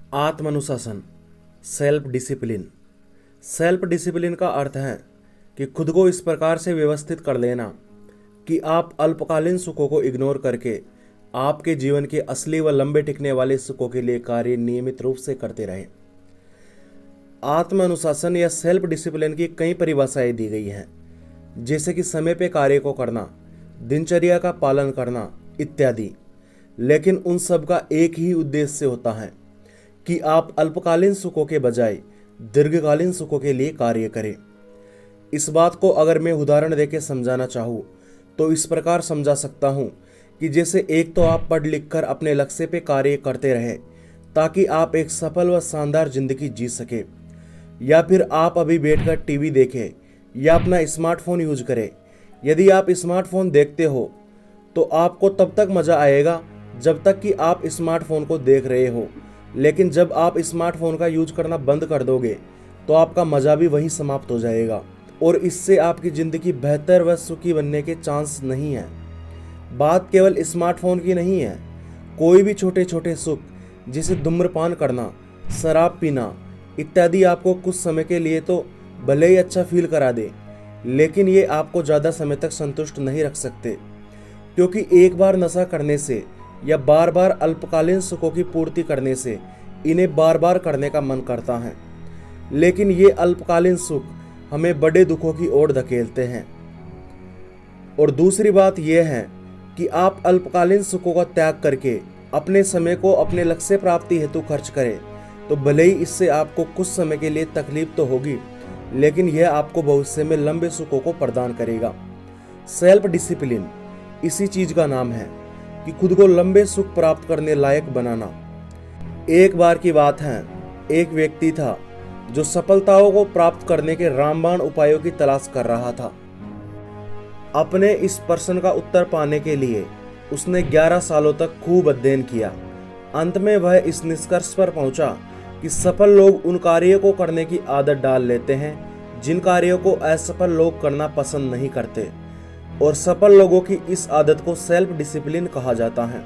आत्म अनुशासन, self discipline. Self discipline का अर्थ है कि खुद को इस प्रकार से व्यवस्थित कर लेना कि आप अल्पकालीन सुखों को इग्नोर करके आपके जीवन के असली व लंबे टिकने वाले सुखों के लिए कार्य नियमित रूप से करते रहें। आत्म अनुशासन या सेल्फ डिसिप्लिन की कई परिभाषाएं दी गई हैं, जैसे कि समय पे कार्य को करना, दिनचर्या का पालन करना इत्यादि। लेकिन उन सब का एक ही उद्देश्य होता है कि आप अल्पकालीन सुखों के बजाय दीर्घकालीन सुखों के लिए कार्य करें। इस बात को अगर मैं उदाहरण देकर समझाना चाहूँ तो इस प्रकार समझा सकता हूँ कि जैसे एक तो आप पढ़ लिख कर अपने लक्ष्य पे कार्य करते रहें ताकि आप एक सफल व शानदार जिंदगी जी सके, या फिर आप अभी बैठकर टीवी देखें या अपना स्मार्टफोन यूज करें। यदि आप स्मार्टफोन देखते हो तो आपको तब तक मज़ा आएगा जब तक कि आप स्मार्टफोन को देख रहे हो, लेकिन जब आप स्मार्टफोन का यूज करना बंद कर दोगे तो आपका मज़ा भी वहीं समाप्त हो जाएगा और इससे आपकी ज़िंदगी बेहतर व सुखी बनने के चांस नहीं है। बात केवल स्मार्टफोन की नहीं है, कोई भी छोटे छोटे सुख जैसे धूम्रपान करना, शराब पीना इत्यादि आपको कुछ समय के लिए तो भले ही अच्छा फील करा दे, लेकिन ये आपको ज़्यादा समय तक संतुष्ट नहीं रख सकते, क्योंकि एक बार नशा करने से या बार बार अल्पकालीन सुखों की पूर्ति करने से इन्हें बार बार करने का मन करता है। लेकिन ये अल्पकालीन सुख हमें बड़े दुखों की ओर धकेलते हैं। और दूसरी बात यह है कि आप अल्पकालीन सुखों का त्याग करके अपने समय को अपने लक्ष्य प्राप्ति हेतु खर्च करें तो भले ही इससे आपको कुछ समय के लिए तकलीफ तो होगी, लेकिन यह आपको भविष्य में लंबे सुखों को प्रदान करेगा। सेल्फ डिसिप्लिन इसी चीज का नाम है कि खुद को लंबे सुख प्राप्त करने लायक बनाना। एक बार की बात है, एक व्यक्ति था जो सफलताओं को प्राप्त करने के रामबाण उपायों की तलाश कर रहा था। अपने इस प्रश्न का उत्तर पाने के लिए उसने 11 सालों तक खूब अध्ययन किया। अंत में वह इस निष्कर्ष पर पहुंचा कि सफल लोग उन कार्यों को करने की आदत डाल लेते हैं जिन कार्यों को असफल लोग करना पसंद नहीं करते, और सफल लोगों की इस आदत को सेल्फ डिसिप्लिन कहा जाता है।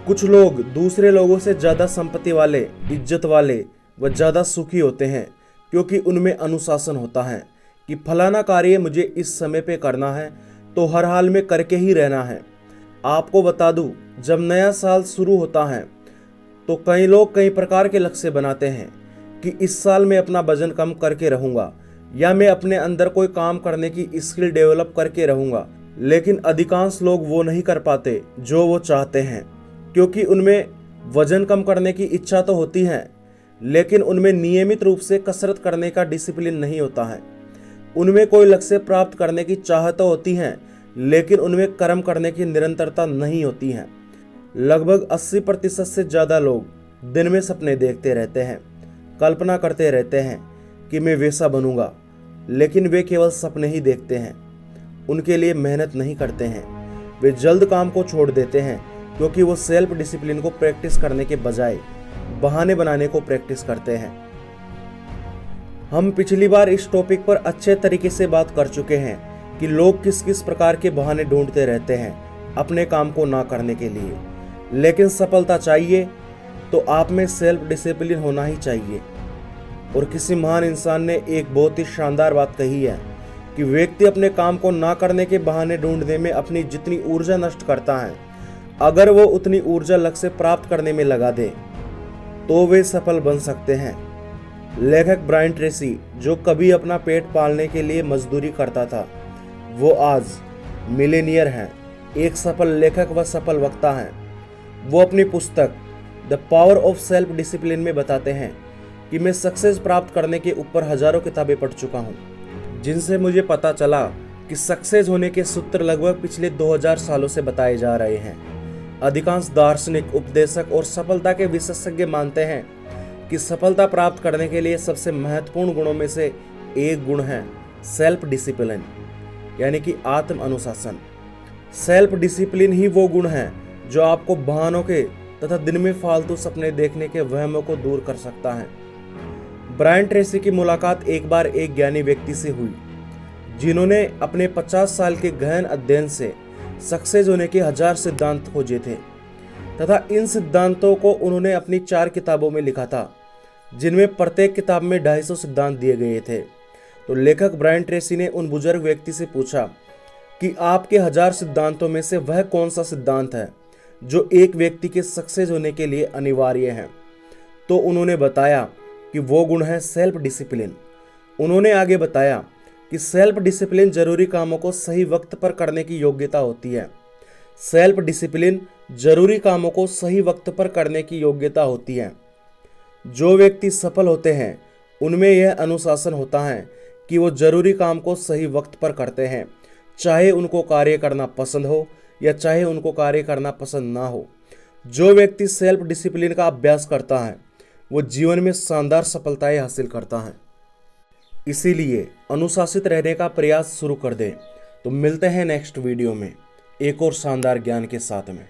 कुछ लोग दूसरे लोगों से ज़्यादा संपत्ति वाले, इज्जत वाले व ज़्यादा सुखी होते हैं क्योंकि उनमें अनुशासन होता है कि फलाना कार्य मुझे इस समय पे करना है तो हर हाल में करके ही रहना है। आपको बता दूं, जब नया साल शुरू होता है तो कई लोग कई प्रकार के लक्ष्य बनाते हैं कि इस साल मैं अपना वजन कम करके रहूँगा या मैं अपने अंदर कोई काम करने की स्किल डेवलप करके रहूँगा। लेकिन अधिकांश लोग वो नहीं कर पाते जो वो चाहते हैं, क्योंकि उनमें वजन कम करने की इच्छा तो होती है, लेकिन उनमें नियमित रूप से कसरत करने का डिसिप्लिन नहीं होता है। उनमें कोई लक्ष्य प्राप्त करने की चाह तो होती है, लेकिन उनमें कर्म करने की निरंतरता नहीं होती है। लगभग 80% से ज़्यादा लोग दिन में सपने देखते रहते हैं, कल्पना करते रहते हैं कि मैं वैसा बनूंगा, लेकिन वे केवल सपने ही देखते हैं, उनके लिए मेहनत नहीं करते हैं। वे जल्द काम को छोड़ देते हैं क्योंकि वो सेल्फ डिसिप्लिन को प्रैक्टिस करने के बजाय बहाने बनाने को प्रैक्टिस करते हैं। हम पिछली बार इस टॉपिक पर अच्छे तरीके से बात कर चुके हैं कि लोग किस किस प्रकार के बहाने ढूंढते रहते हैं अपने काम को ना करने के लिए। लेकिन सफलता चाहिए तो आप में सेल्फ डिसिप्लिन होना ही चाहिए। और किसी महान इंसान ने एक बहुत ही शानदार बात कही है कि व्यक्ति अपने काम को ना करने के बहाने ढूंढने में अपनी जितनी ऊर्जा नष्ट करता है, अगर वो उतनी ऊर्जा लक्ष्य प्राप्त करने में लगा दे तो वे सफल बन सकते हैं। लेखक ब्रायन ट्रेसी, जो कभी अपना पेट पालने के लिए मजदूरी करता था, वो आज मिलेनियर हैं, एक सफल लेखक व सफल वक्ता हैं। वो अपनी पुस्तक the power of self discipline में बताते हैं कि मैं सक्सेस प्राप्त करने के ऊपर हजारों किताबें पढ़ चुका हूँ, जिनसे मुझे पता चला कि सक्सेस होने के सूत्र लगभग पिछले 2000 सालों से बताए जा रहे हैं। अधिकांश दार्शनिक, उपदेशक और सफलता के विशेषज्ञ मानते हैं कि सफलता प्राप्त करने के लिए सबसे महत्वपूर्ण गुणों में से एक गुण है सेल्फ डिसिप्लिन, यानी कि आत्म अनुशासन। सेल्फ डिसिप्लिन ही वो गुण है जो आपको बहानों के तथा दिन में फालतू सपने देखने के वहमों को दूर कर सकता है। ब्रायन ट्रेसी की मुलाकात एक बार एक ज्ञानी व्यक्ति से हुई जिन्होंने अपने 50 साल के गहन अध्ययन से सक्सेस होने के 1000 सिद्धांत खोजे थे। तथा इन सिद्धांतों को उन्होंने अपनी 4 किताबों में लिखा था, जिनमें प्रत्येक किताब में 250 सिद्धांत दिए गए थे। तो लेखक ब्रायन ट्रेसी ने उन बुजुर्ग व्यक्ति से पूछा कि आपके 1000 सिद्धांतों में से वह कौन सा सिद्धांत है जो एक व्यक्ति के सक्सेस होने के लिए अनिवार्य है। तो उन्होंने बताया कि वो गुण है सेल्फ डिसिप्लिन। उन्होंने आगे बताया कि सेल्फ डिसिप्लिन जरूरी कामों को सही वक्त पर करने की योग्यता होती है। सेल्फ डिसिप्लिन जरूरी कामों को सही वक्त पर करने की योग्यता होती है। जो व्यक्ति सफल होते हैं उनमें यह अनुशासन होता है कि वो जरूरी काम को सही वक्त पर करते हैं, चाहे उनको कार्य करना पसंद हो या चाहे उनको कार्य करना पसंद ना हो। जो व्यक्ति सेल्फ डिसिप्लिन का अभ्यास करता है वो जीवन में शानदार सफलताएं हासिल करता है। इसीलिए अनुशासित रहने का प्रयास शुरू कर दें। तो मिलते हैं नेक्स्ट वीडियो में एक और शानदार ज्ञान के साथ में।